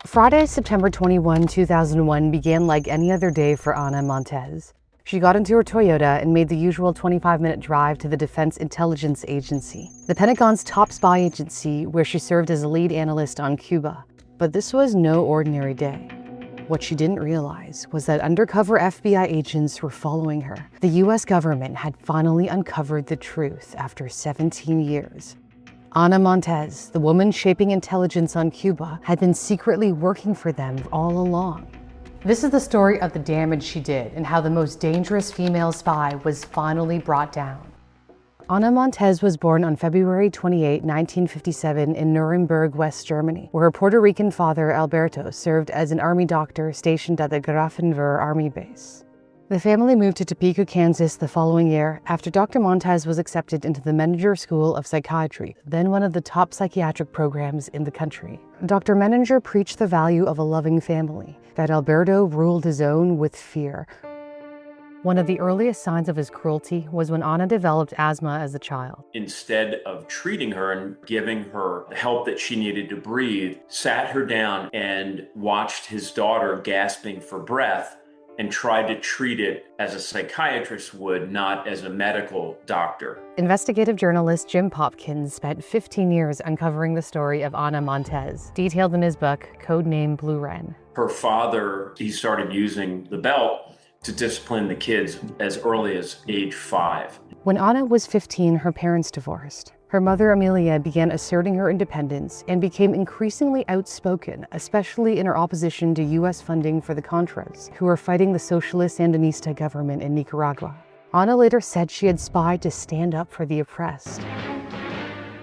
Friday, September 21, 2001 began like any other day for Ana Montes. She got into her Toyota and made the usual 25-minute drive to the Defense Intelligence Agency, the Pentagon's top spy agency where she served as a lead analyst on Cuba. But this was no ordinary day. What she didn't realize was that undercover FBI agents were following her. The US government had finally uncovered the truth after 17 years. Ana Montes, the woman shaping intelligence on Cuba, had been secretly working for them all along. This is the story of the damage she did and how the most dangerous female spy was finally brought down. Ana Montes was born on February 28, 1957 in Nuremberg, West Germany, where her Puerto Rican father, Alberto, served as an army doctor stationed at the Grafenwehr Army Base. The family moved to Topeka, Kansas the following year after Dr. Montes was accepted into the Menninger School of Psychiatry, then one of the top psychiatric programs in the country. Dr. Menninger preached the value of a loving family, that Alberto ruled his own with fear. One of the earliest signs of his cruelty was when Ana developed asthma as a child. Instead of treating her and giving her the help that she needed to breathe, sat her down and watched his daughter gasping for breath and tried to treat it as a psychiatrist would, not as a medical doctor. Investigative journalist Jim Popkins spent 15 years uncovering the story of Ana Montes, detailed in his book, codename Blue Wren. Her father, he started using the belt to discipline the kids as early as age 5. When Ana was 15, her parents divorced. Her mother, Amelia, began asserting her independence and became increasingly outspoken, especially in her opposition to U.S. funding for the Contras, who were fighting the socialist Sandinista government in Nicaragua. Ana later said she had spied to stand up for the oppressed.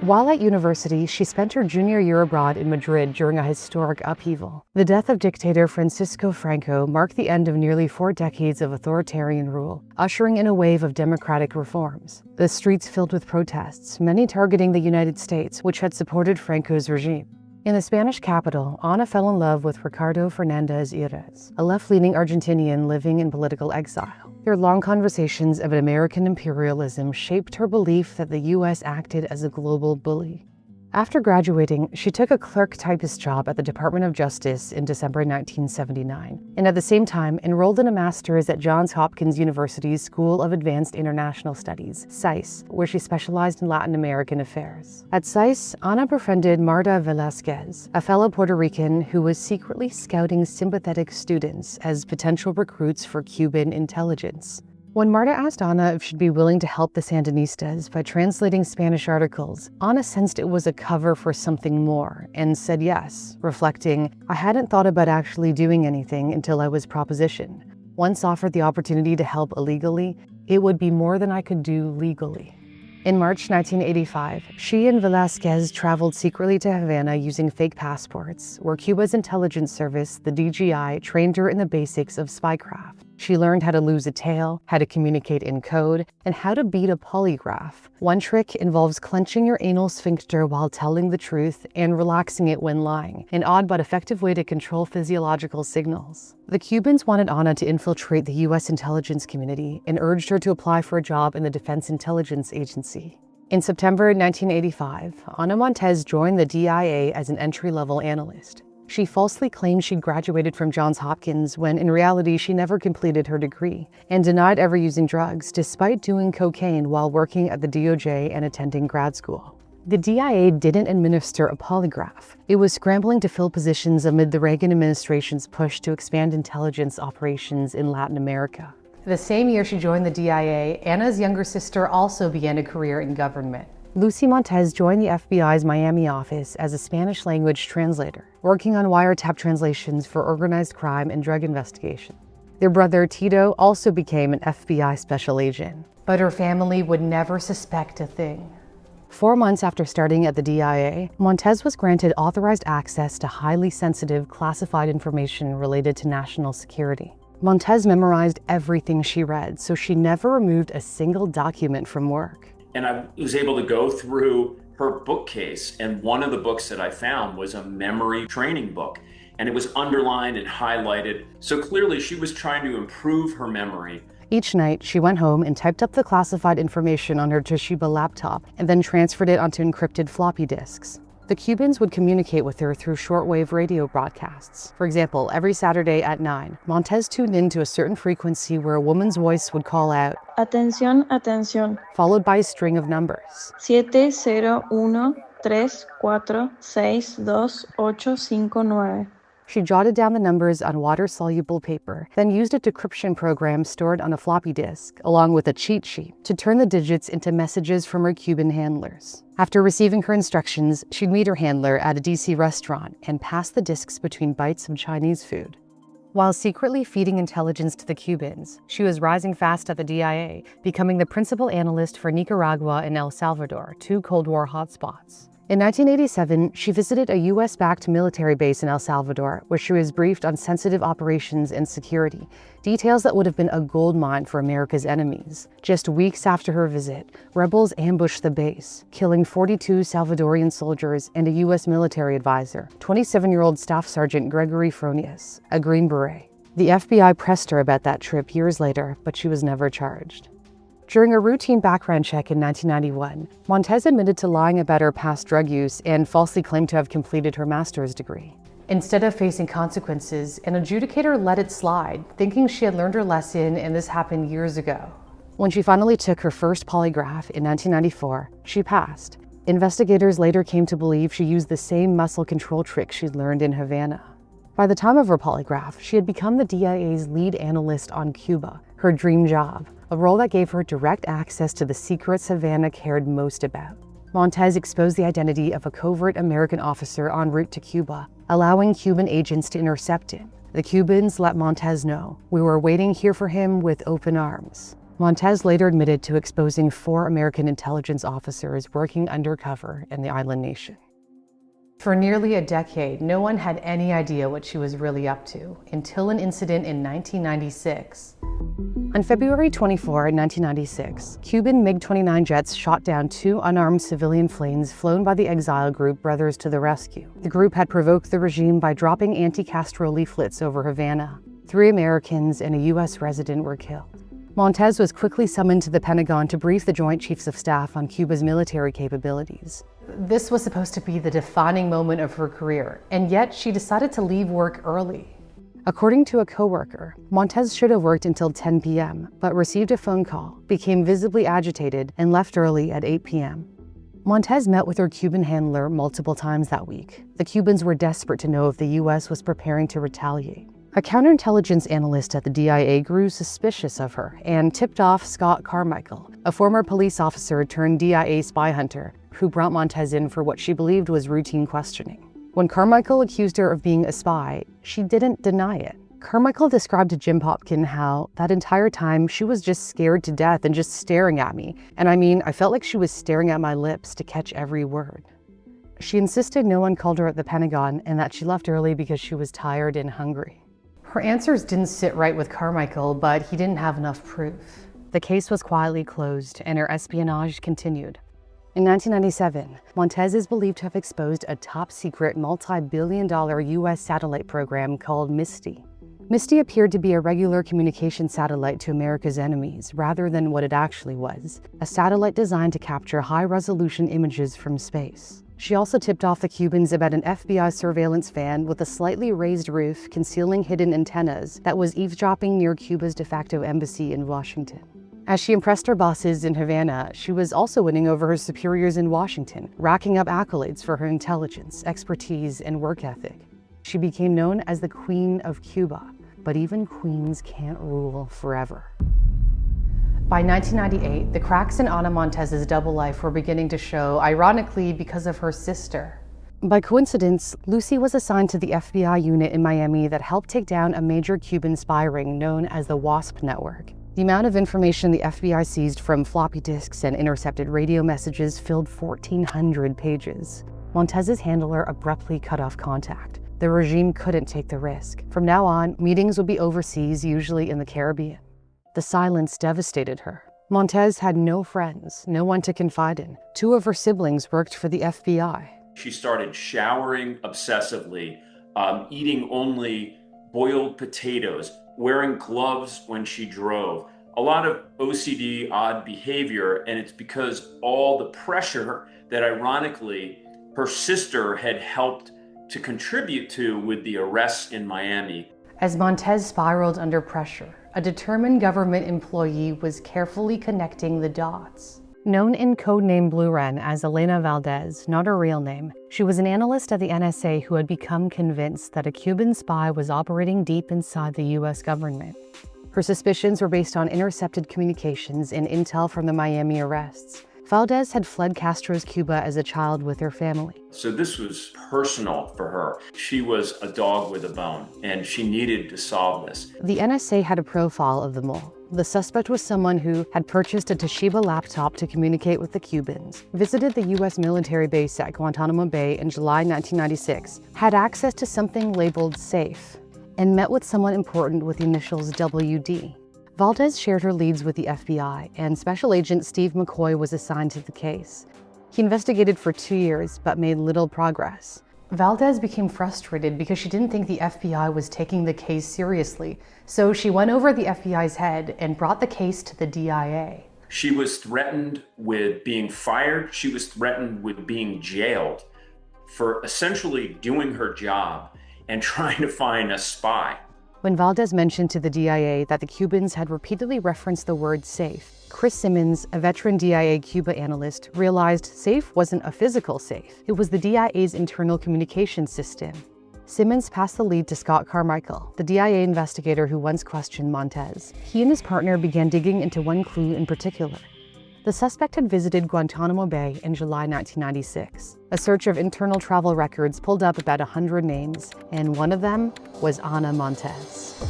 While at university, she spent her junior year abroad in Madrid during a historic upheaval. The death of dictator Francisco Franco marked the end of nearly 4 decades of authoritarian rule, ushering in a wave of democratic reforms. The streets filled with protests, many targeting the United States, which had supported Franco's regime. In the Spanish capital, Ana fell in love with Ricardo Fernandez Ires, a left-leaning Argentinian living in political exile. Their long conversations about American imperialism shaped her belief that the U.S. acted as a global bully. After graduating, she took a clerk typist job at the Department of Justice in December 1979, and at the same time enrolled in a master's at Johns Hopkins University's School of Advanced International Studies, SAIS, where she specialized in Latin American affairs. At SAIS, Ana befriended Marta Velázquez, a fellow Puerto Rican who was secretly scouting sympathetic students as potential recruits for Cuban intelligence. When Marta asked Ana if she'd be willing to help the Sandinistas by translating Spanish articles, Ana sensed it was a cover for something more and said yes, reflecting, "I hadn't thought about actually doing anything until I was propositioned. Once offered the opportunity to help illegally, it would be more than I could do legally." In March 1985, she and Velázquez traveled secretly to Havana using fake passports, where Cuba's intelligence service, the DGI, trained her in the basics of spycraft. She learned how to lose a tail, how to communicate in code, and how to beat a polygraph. One trick involves clenching your anal sphincter while telling the truth and relaxing it when lying, an odd but effective way to control physiological signals. The Cubans wanted Ana to infiltrate the U.S. intelligence community and urged her to apply for a job in the Defense Intelligence Agency. In September 1985, Ana Montes joined the DIA as an entry-level analyst. She falsely claimed she'd graduated from Johns Hopkins when in reality she never completed her degree, and denied ever using drugs despite doing cocaine while working at the DOJ and attending grad school. The DIA didn't administer a polygraph. It was scrambling to fill positions amid the Reagan administration's push to expand intelligence operations in Latin America. The same year she joined the DIA, Ana's younger sister also began a career in government. Lucy Montes joined the FBI's Miami office as a Spanish-language translator, working on wiretap translations for organized crime and drug investigation. Their brother, Tito, also became an FBI special agent, but her family would never suspect a thing. 4 months after starting at the DIA, Montes was granted authorized access to highly sensitive, classified information related to national security. Montes memorized everything she read, so she never removed a single document from work. And I was able to go through her bookcase, and one of the books that I found was a memory training book, and it was underlined and highlighted. So clearly she was trying to improve her memory. Each night, she went home and typed up the classified information on her Toshiba laptop and then transferred it onto encrypted floppy disks. The Cubans would communicate with her through shortwave radio broadcasts. For example, every Saturday at 9, Montez tuned in to a certain frequency where a woman's voice would call out, Atención, atención. followed by a string of numbers. 701-346-258-9. She jotted down the numbers on water-soluble paper, then used a decryption program stored on a floppy disk, along with a cheat sheet, to turn the digits into messages from her Cuban handlers. After receiving her instructions, she'd meet her handler at a DC restaurant and pass the discs between bites of Chinese food. While secretly feeding intelligence to the Cubans, she was rising fast at the DIA, becoming the principal analyst for Nicaragua and El Salvador, two Cold War hotspots. In 1987, she visited a US-backed military base in El Salvador, where she was briefed on sensitive operations and security, details that would have been a goldmine for America's enemies. Just weeks after her visit, rebels ambushed the base, killing 42 Salvadorian soldiers and a US military advisor, 27-year-old Staff Sergeant Gregory Fronius, a Green Beret. The FBI pressed her about that trip years later, but she was never charged. During a routine background check in 1991, Montez admitted to lying about her past drug use and falsely claimed to have completed her master's degree. Instead of facing consequences, an adjudicator let it slide, thinking she had learned her lesson and this happened years ago. When she finally took her first polygraph in 1994, she passed. Investigators later came to believe she used the same muscle control trick she'd learned in Havana. By the time of her polygraph, she had become the DIA's lead analyst on Cuba, her dream job, a role that gave her direct access to the secrets Havana cared most about. Montez exposed the identity of a covert American officer en route to Cuba, allowing Cuban agents to intercept him. The Cubans let Montez know, "We were waiting here for him with open arms." Montez later admitted to exposing 4 American intelligence officers working undercover in the island nation. For nearly a decade, no one had any idea what she was really up to, until an incident in 1996. On February 24, 1996, Cuban MiG-29 jets shot down 2 unarmed civilian planes flown by the exile group Brothers to the Rescue. The group had provoked the regime by dropping anti-Castro leaflets over Havana. 3 Americans and a US resident were killed. Montez was quickly summoned to the Pentagon to brief the Joint Chiefs of Staff on Cuba's military capabilities. This was supposed to be the defining moment of her career, and yet she decided to leave work early. According to a coworker, Montez should have worked until 10 p.m., but received a phone call, became visibly agitated, and left early at 8 p.m. Montez met with her Cuban handler multiple times that week. The Cubans were desperate to know if the U.S. was preparing to retaliate. A counterintelligence analyst at the DIA grew suspicious of her and tipped off Scott Carmichael, a former police officer turned DIA spy hunter, who brought Montez in for what she believed was routine questioning. When Carmichael accused her of being a spy, she didn't deny it. Carmichael described to Jim Popkin how that entire time she was just scared to death and just staring at me. And I felt like she was staring at my lips to catch every word. She insisted no one called her at the Pentagon and that she left early because she was tired and hungry. Her answers didn't sit right with Carmichael, but he didn't have enough proof. The case was quietly closed and her espionage continued. In 1997, Montez is believed to have exposed a top-secret multi-billion-dollar US satellite program called MISTY. MISTY appeared to be a regular communication satellite to America's enemies rather than what it actually was, a satellite designed to capture high-resolution images from space. She also tipped off the Cubans about an FBI surveillance van with a slightly raised roof concealing hidden antennas that was eavesdropping near Cuba's de facto embassy in Washington. As she impressed her bosses in Havana, she was also winning over her superiors in Washington, racking up accolades for her intelligence, expertise, and work ethic. She became known as the Queen of Cuba, but even queens can't rule forever. By 1998, the cracks in Ana Montez's double life were beginning to show, ironically because of her sister. By coincidence, Lucy was assigned to the FBI unit in Miami that helped take down a major Cuban spy ring known as the WASP network. The amount of information the FBI seized from floppy disks and intercepted radio messages filled 1,400 pages. Montez's handler abruptly cut off contact. The regime couldn't take the risk. From now on, meetings would be overseas, usually in the Caribbean. The silence devastated her. Montez had no friends, no one to confide in. 2 of her siblings worked for the FBI. She started showering obsessively, eating only boiled potatoes, wearing gloves when she drove. A lot of OCD, odd behavior, and it's because all the pressure that ironically her sister had helped to contribute to with the arrests in Miami. As Montez spiraled under pressure, a determined government employee was carefully connecting the dots. Known in codename Blue Wren as Elena Valdez, not her real name, she was an analyst at the NSA who had become convinced that a Cuban spy was operating deep inside the US government. Her suspicions were based on intercepted communications and intel from the Miami arrests. Valdez had fled Castro's Cuba as a child with her family. So this was personal for her. She was a dog with a bone, and she needed to solve this. The NSA had a profile of the mole. The suspect was someone who had purchased a Toshiba laptop to communicate with the Cubans, visited the US military base at Guantanamo Bay in July 1996, had access to something labeled safe, and met with someone important with the initials WD. Valdez shared her leads with the FBI, and Special Agent Steve McCoy was assigned to the case. He investigated for 2 years, but made little progress. Valdez became frustrated because she didn't think the FBI was taking the case seriously, so she went over the FBI's head and brought the case to the DIA. She was threatened with being fired. She was threatened with being jailed for essentially doing her job and trying to find a spy. When Valdez mentioned to the DIA that the Cubans had repeatedly referenced the word safe, Chris Simmons, a veteran DIA Cuba analyst, realized safe wasn't a physical safe. It was the DIA's internal communications system. Simmons passed the lead to Scott Carmichael, the DIA investigator who once questioned Montez. He and his partner began digging into one clue in particular. The suspect had visited Guantanamo Bay in July 1996. A search of internal travel records pulled up about 100 names, and one of them was Ana Montez.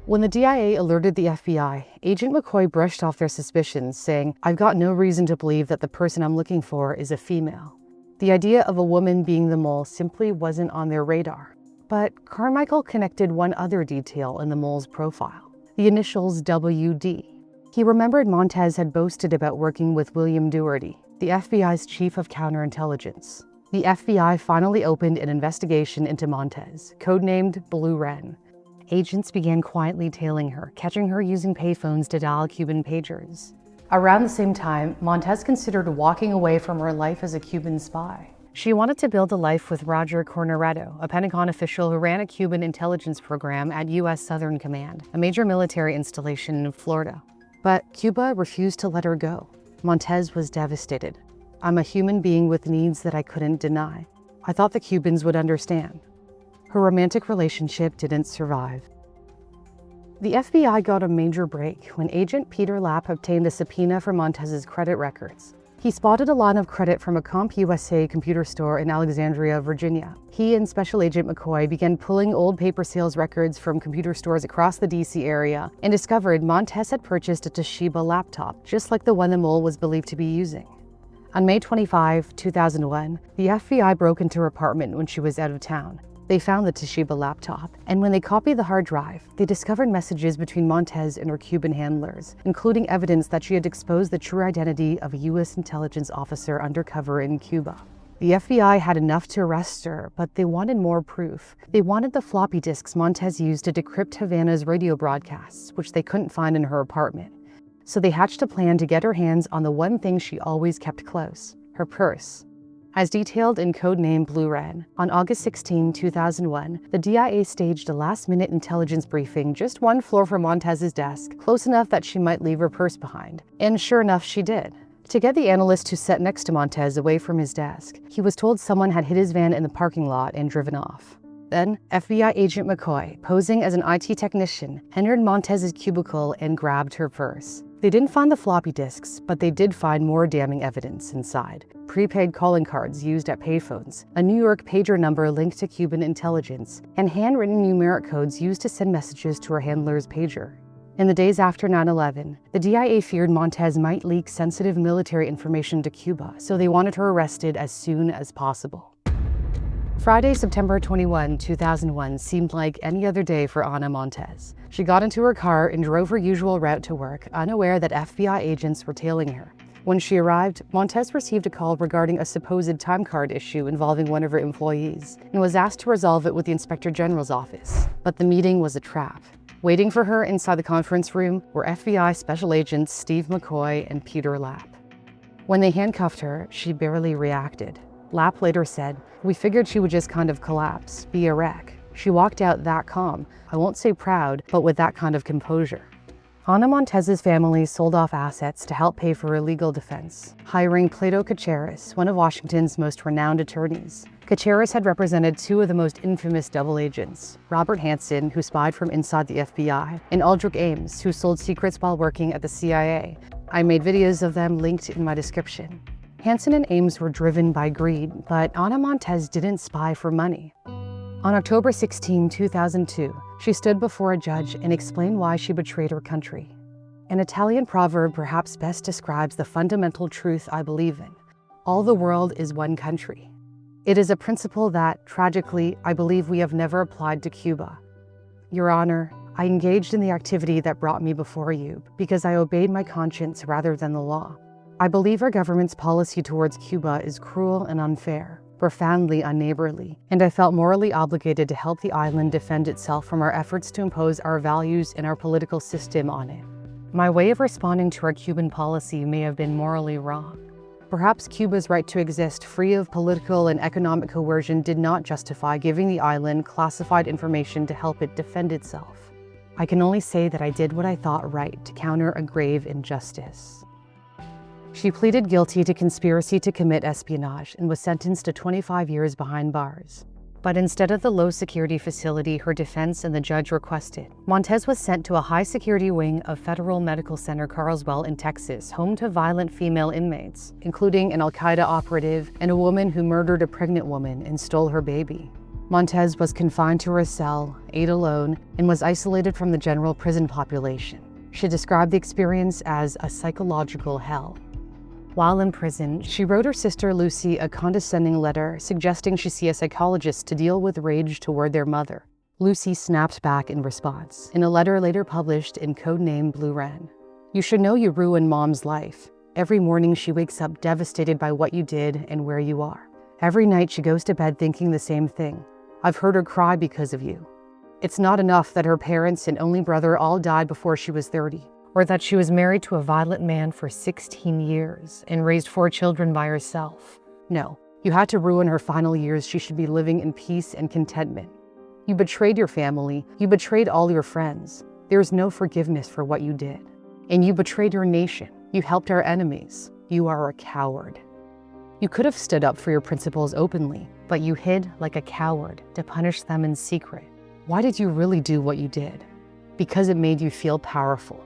When the DIA alerted the FBI, Agent McCoy brushed off their suspicions, saying, "I've got no reason to believe that the person I'm looking for is a female." The idea of a woman being the mole simply wasn't on their radar. But Carmichael connected one other detail in the mole's profile, the initials WD. He remembered Montez had boasted about working with William Doherty, the FBI's chief of counterintelligence. The FBI finally opened an investigation into Montez, codenamed Blue Wren. Agents began quietly tailing her, catching her using payphones to dial Cuban pagers. Around the same time, Montez considered walking away from her life as a Cuban spy. She wanted to build a life with Roger Corneretto, a Pentagon official who ran a Cuban intelligence program at U.S. Southern Command, a major military installation in Florida. But Cuba refused to let her go. Montez was devastated. "I'm a human being with needs that I couldn't deny. I thought the Cubans would understand." Her romantic relationship didn't survive. The FBI got a major break when Agent Peter Lapp obtained a subpoena for Montez's credit records. He spotted a line of credit from a CompUSA computer store in Alexandria, Virginia. He and Special Agent McCoy began pulling old paper sales records from computer stores across the DC area and discovered Montez had purchased a Toshiba laptop, just like the one the mole was believed to be using. On May 25, 2001, the FBI broke into her apartment when she was out of town. They found the Toshiba laptop, and when they copied the hard drive, they discovered messages between Montez and her Cuban handlers, including evidence that she had exposed the true identity of a U.S. intelligence officer undercover in Cuba. The FBI had enough to arrest her, but they wanted more proof. They wanted the floppy disks Montez used to decrypt Havana's radio broadcasts, which they couldn't find in her apartment. So they hatched a plan to get her hands on the one thing she always kept close, her purse. As detailed in codename Blue Wren, on August 16, 2001, the DIA staged a last-minute intelligence briefing just one floor from Montez's desk, close enough that she might leave her purse behind. And sure enough, she did. To get the analyst who sat next to Montez away from his desk, he was told someone had hit his van in the parking lot and driven off. Then, FBI Agent McCoy, posing as an IT technician, entered Montez's cubicle and grabbed her purse. They didn't find the floppy disks, but they did find more damning evidence inside. Prepaid calling cards used at payphones, a New York pager number linked to Cuban intelligence, and handwritten numeric codes used to send messages to her handler's pager. In the days after 9/11, the DIA feared Montez might leak sensitive military information to Cuba, so they wanted her arrested as soon as possible. Friday, September 21, 2001 seemed like any other day for Ana Montez. She got into her car and drove her usual route to work, unaware that FBI agents were tailing her. When she arrived, Montez received a call regarding a supposed time card issue involving one of her employees and was asked to resolve it with the Inspector General's office. But the meeting was a trap. Waiting for her inside the conference room were FBI Special Agents Steve McCoy and Peter Lapp. When they handcuffed her, she barely reacted. Lapp later said, "We figured she would just kind of collapse, be a wreck. She walked out that calm, I won't say proud, but with that kind of composure." Ana Montez's family sold off assets to help pay for her legal defense, hiring Plato Caceres, one of Washington's most renowned attorneys. Caceres had represented two of the most infamous double agents, Robert Hansen, who spied from inside the FBI, and Aldrich Ames, who sold secrets while working at the CIA. I made videos of them linked in my description. Hansen and Ames were driven by greed, but Ana Montez didn't spy for money. On October 16, 2002, she stood before a judge and explained why she betrayed her country. An Italian proverb perhaps best describes the fundamental truth I believe in. All the world is one country. It is a principle that, tragically, I believe we have never applied to Cuba. Your Honor, I engaged in the activity that brought me before you because I obeyed my conscience rather than the law. I believe our government's policy towards Cuba is cruel and unfair, profoundly unneighborly, and I felt morally obligated to help the island defend itself from our efforts to impose our values and our political system on it. My way of responding to our Cuban policy may have been morally wrong. Perhaps Cuba's right to exist free of political and economic coercion did not justify giving the island classified information to help it defend itself. I can only say that I did what I thought right to counter a grave injustice. She pleaded guilty to conspiracy to commit espionage and was sentenced to 25 years behind bars. But instead of the low-security facility her defense and the judge requested, Montez was sent to a high-security wing of Federal Medical Center Carlsbad in Texas, home to violent female inmates, including an Al-Qaeda operative and a woman who murdered a pregnant woman and stole her baby. Montez was confined to her cell, ate alone, and was isolated from the general prison population. She described the experience as a psychological hell. While in prison, she wrote her sister Lucy a condescending letter suggesting she see a psychologist to deal with rage toward their mother. Lucy snapped back in response, in a letter later published in codename Blue Wren. "You should know you ruined Mom's life. Every morning she wakes up devastated by what you did and where you are. Every night she goes to bed thinking the same thing. I've heard her cry because of you. It's not enough that her parents and only brother all died before she was 30. Or that she was married to a violent man for 16 years and raised 4 children by herself. No, you had to ruin her final years. She should be living in peace and contentment. You betrayed your family. You betrayed all your friends. There is no forgiveness for what you did. And you betrayed your nation. You helped our enemies. You are a coward. You could have stood up for your principles openly, but you hid like a coward to punish them in secret. Why did you really do what you did? Because it made you feel powerful.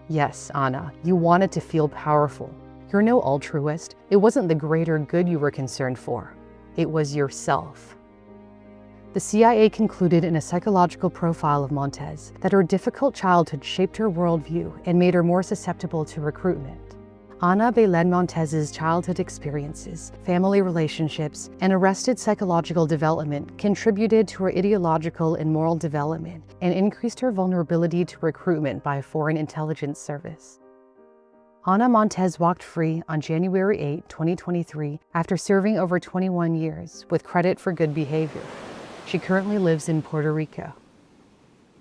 Yes, Ana, you wanted to feel powerful. You're no altruist. It wasn't the greater good you were concerned for. It was yourself." The CIA concluded in a psychological profile of Montez that her difficult childhood shaped her worldview and made her more susceptible to recruitment. Ana Belén Montez's childhood experiences, family relationships, and arrested psychological development contributed to her ideological and moral development and increased her vulnerability to recruitment by a foreign intelligence service. Ana Montez walked free on January 8, 2023, after serving over 21 years, with credit for good behavior. She currently lives in Puerto Rico.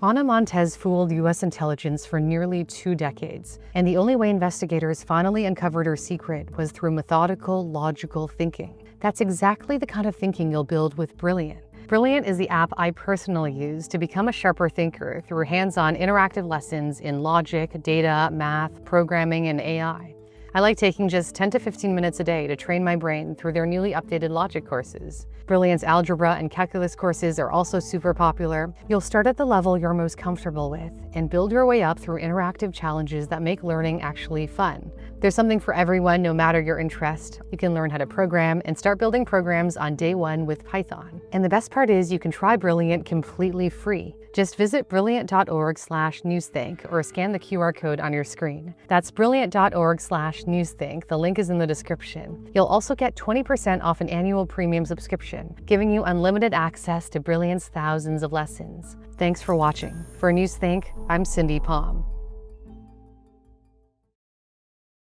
Ana Montez fooled U.S. intelligence for nearly 2 decades, and the only way investigators finally uncovered her secret was through methodical, logical thinking. That's exactly the kind of thinking you'll build with Brilliant. Brilliant is the app I personally use to become a sharper thinker through hands-on interactive lessons in logic, data, math, programming, and AI. I like taking just 10 to 15 minutes a day to train my brain through their newly updated logic courses. Brilliant's algebra and calculus courses are also super popular. You'll start at the level you're most comfortable with and build your way up through interactive challenges that make learning actually fun. There's something for everyone, no matter your interest. You can learn how to program and start building programs on day 1 with Python. And the best part is you can try Brilliant completely free. Just visit brilliant.org/newsthink or scan the QR code on your screen. That's brilliant.org/newsthink. The link is in the description. You'll also get 20% off an annual premium subscription, giving you unlimited access to Brilliant's thousands of lessons. Thanks for watching. For Newsthink, I'm Cindy Palm.